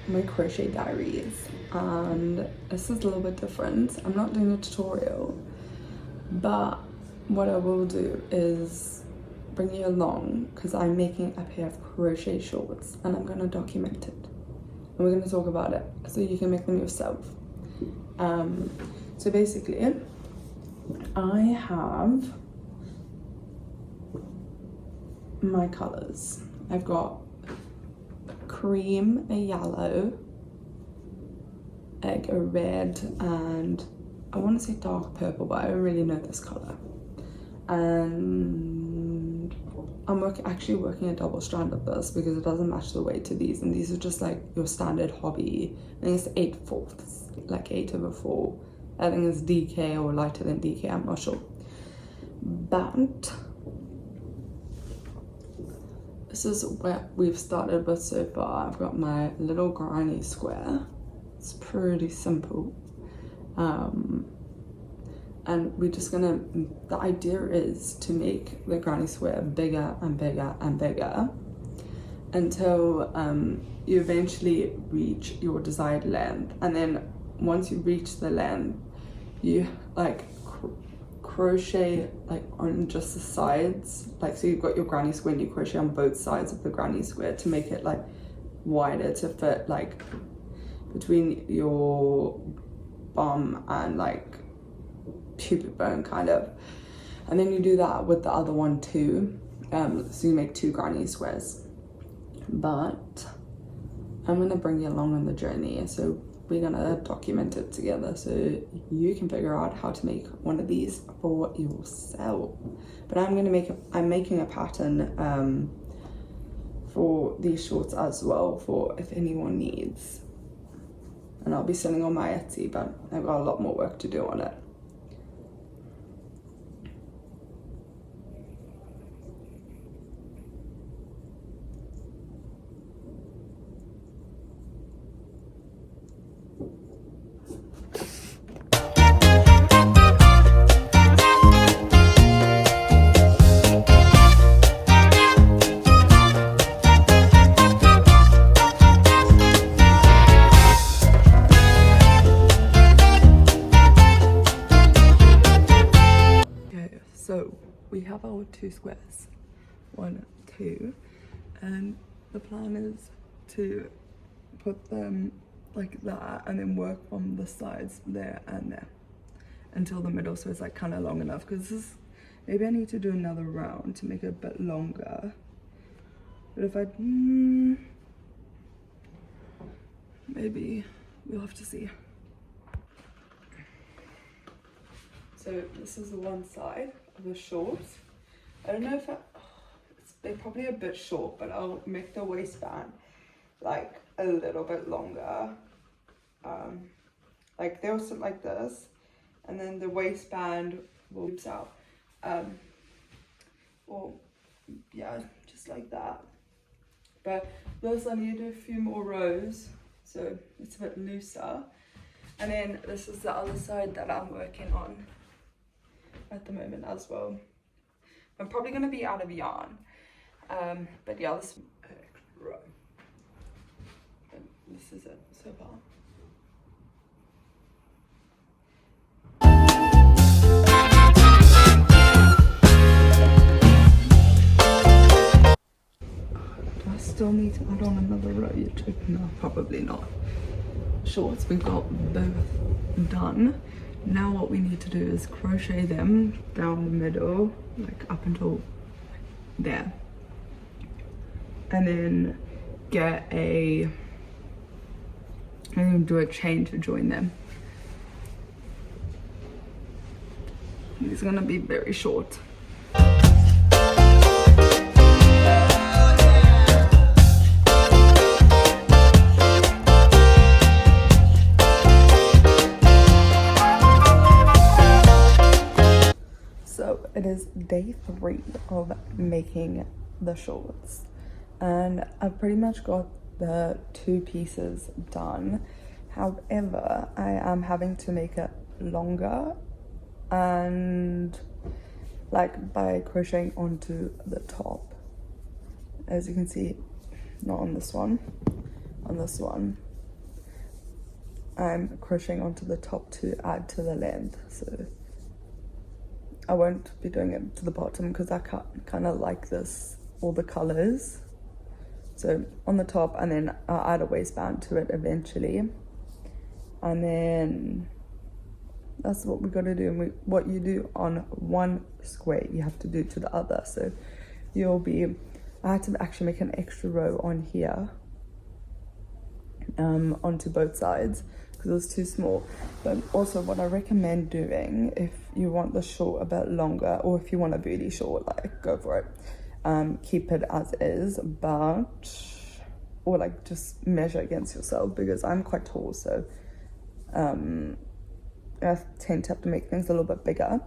my crochet diaries, and this is a little bit different. I'm not doing a tutorial, but what I will do is bring you along because I'm making a pair of crochet shorts and I'm going to document it and we're going to talk about it so you can make them yourself. So basically I have my colors. I've got cream, a yellow, like a red, and I want to say dark purple, but I don't really know this color. And I'm actually working a double strand of this because it doesn't match the weight to these, and these are just like your standard hobby. I think it's 8/4, like 8/4. I think it's DK or lighter than DK, I'm not sure. But this is what we've started with so far. I've got my little granny square. It's pretty simple. And we're just gonna, the idea is to make the granny square bigger and bigger and bigger until you eventually reach your desired length. And then once you reach the length, you like crochet like on just the sides, like so you've got your granny square and you crochet on both sides of the granny square to make it like wider to fit like between your bum and like pubic bone kind of. And then you do that with the other one too, so you make 2 granny squares. But I'm gonna bring you along on the journey, so we're gonna document it together so you can figure out how to make one of these for yourself. But I'm making a pattern for these shorts as well, for if anyone needs. And I'll be selling on my Etsy, but I've got a lot more work to do on it. So we have our 2 squares, 1, 2, and the plan is to put them like that and then work from the sides there and there until the middle, so it's like kind of long enough, because this is, maybe I need to do another round to make it a bit longer. But if I maybe we'll have to see. So this is the one side of the shorts. I don't know if they're probably a bit short, but I'll make the waistband like a little bit longer. Like they'll sit like this, and then the waistband will loops out. Or yeah, just like that. But this I need to do a few more rows, so it's a bit looser. And then this is the other side that I'm working on at the moment as well. I'm probably going to be out of yarn, but yeah, this row. And this is it so far. Do I still need to add on another row? No, probably not. Shorts, we've got both done. Now what we need to do is crochet them down the middle, like up until there, and then do a chain to join them. It's gonna be very short. It is day 3 of making the shorts, and I've pretty much got the 2 pieces done. However, I am having to make it longer, and like by crocheting onto the top, as you can see, not on this one, on this one, I'm crocheting onto the top to add to the length, so I won't be doing it to the bottom because I kind of like this, all the colors. So on the top, and then I'll add a waistband to it eventually, and then that's what we got to do. And what you do on one square, you have to do to the other. So I had to actually make an extra row on here, onto both sides, because it was too small. But also what I recommend doing, if you want the short a bit longer, or if you want a booty short, like, go for it. Keep it as is, or like just measure against yourself, because I'm quite tall, so I tend to have to make things a little bit bigger.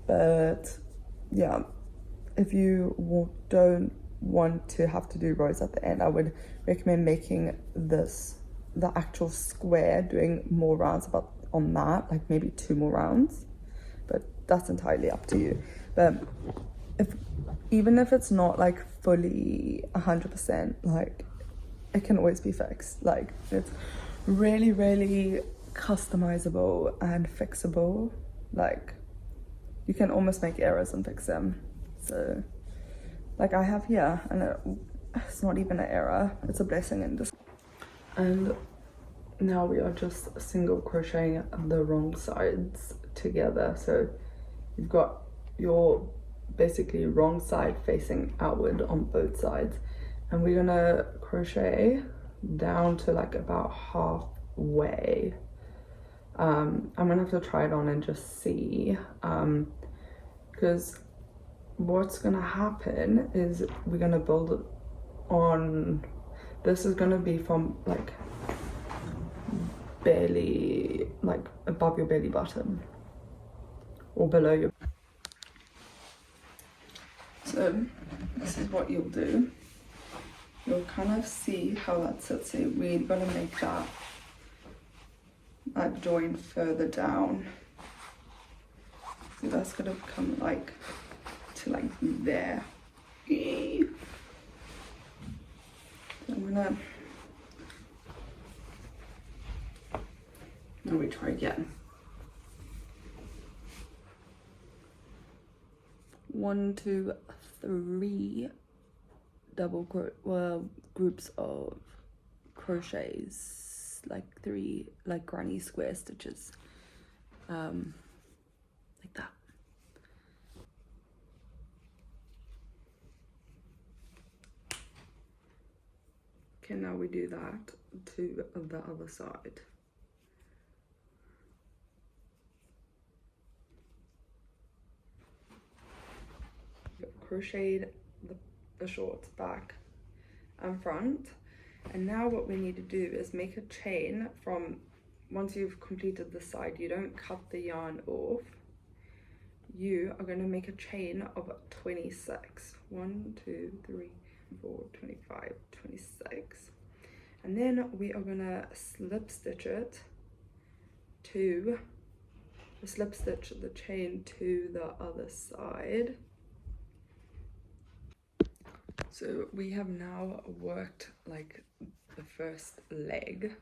But yeah, if you don't want to have to do rows at the end, I would recommend making the actual square, doing more rounds on that, like maybe 2 more rounds, but that's entirely up to you. But even if it's not like fully 100%, like, it can always be fixed. Like, it's really, really customizable and fixable. Like, you can almost make errors and fix them. So like I have here, and it's not even an error, it's a blessing in disguise. And now we are just single crocheting the wrong sides together. So you've got your basically wrong side facing outward on both sides, and we're gonna crochet down to like about halfway. I'm gonna have to try it on and just see, because what's gonna happen is we're gonna build on, this is gonna be from like barely, like above your belly button or below your. So this is what you'll do. You'll kind of see how that sits. So we're gonna make that like join further down. So that's gonna come like to like there. So I'm gonna, now we try again. 1, 2, 3 groups of crochets, like 3 like granny square stitches, like that. Okay, now we do that to the other side. Crocheted the shorts back and front, and now what we need to do is make a chain from, once you've completed the side, you don't cut the yarn off, you are going to make a chain of 26. 1, 2, 3, 4, 25, 26, and then we are going to slip stitch the chain to the other side. So we have now worked like the first leg.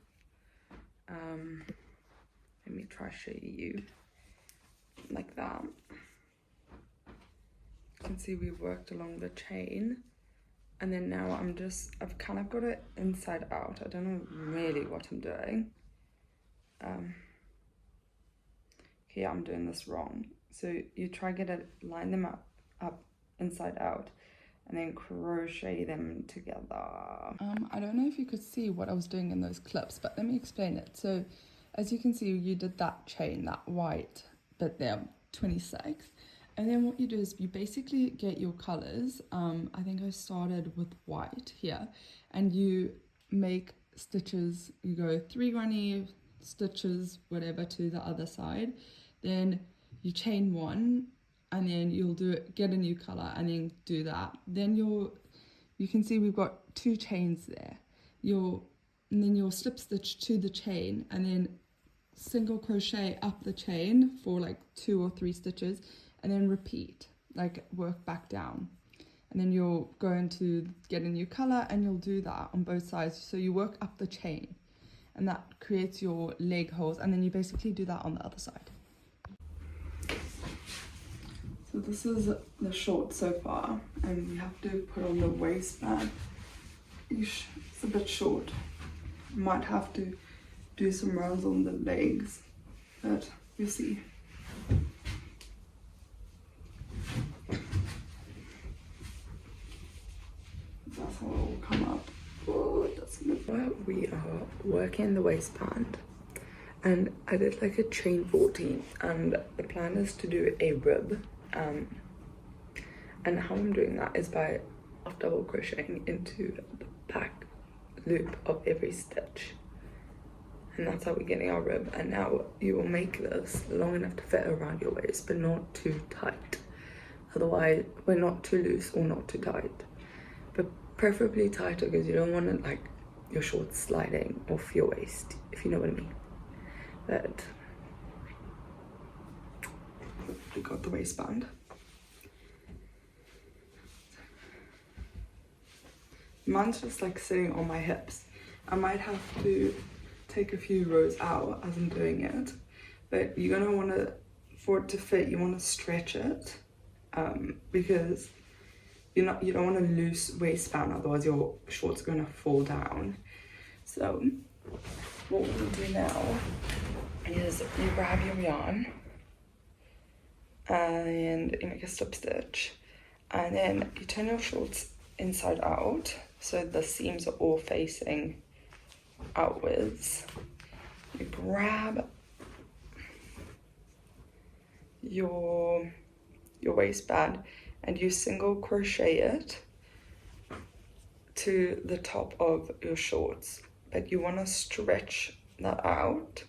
Let me try show you like that. You can see we worked along the chain, and then now I've kind of got it inside out. I don't know really what I'm doing. Here I'm doing this wrong. So you try line them up inside out, and then crochet them together. I don't know if you could see what I was doing in those clips, but let me explain it. So as you can see, you did that chain, that white bit there, 26. And then what you do is you basically get your colors. I think I started with white here, and you make stitches, you go 3 granny stitches, whatever, to the other side. Then you chain 1, and then you'll get a new color, and then do that. Then you can see we've got 2 chains there. And then you'll slip stitch to the chain, and then single crochet up the chain for like 2 or 3 stitches, and then repeat, like work back down. And then you're going to get a new color, and you'll do that on both sides. So you work up the chain, and that creates your leg holes, and then you basically do that on the other side. So this is the short so far, and we have to put on the waistband. It's a bit short. Might have to do some rounds on the legs, but we'll see. That's how it will come up. Oh, it doesn't look right. We are working the waistband, and I did like a chain 14, and the plan is to do a rib. And how I'm doing that is by double crocheting into the back loop of every stitch, and that's how we're getting our rib. And now you will make this long enough to fit around your waist, but not too tight. Otherwise, we're not too loose or not too tight, but preferably tighter, because you don't want it like your shorts sliding off your waist, if you know what I mean. But we got the waistband. Mine's just like sitting on my hips. I might have to take a few rows out as I'm doing it, but you're gonna want to, for it to fit, you want to stretch it, because you don't want a loose waistband, otherwise your shorts are gonna fall down. So what we'll do now is you grab your yarn and you make a slip stitch, and then you turn your shorts inside out, so the seams are all facing outwards. You grab your waistband and you single crochet it to the top of your shorts, but you want to stretch that out,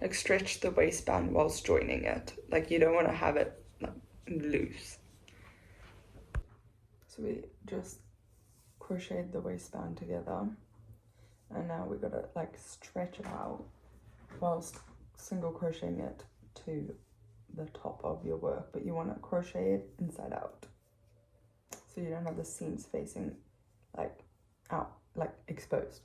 like stretch the waistband whilst joining it. Like you don't want to have it like loose. So we just crocheted the waistband together, and now we gotta like stretch it out whilst single crocheting it to the top of your work, but you want to crochet it inside out, so you don't have the seams facing like out, like exposed.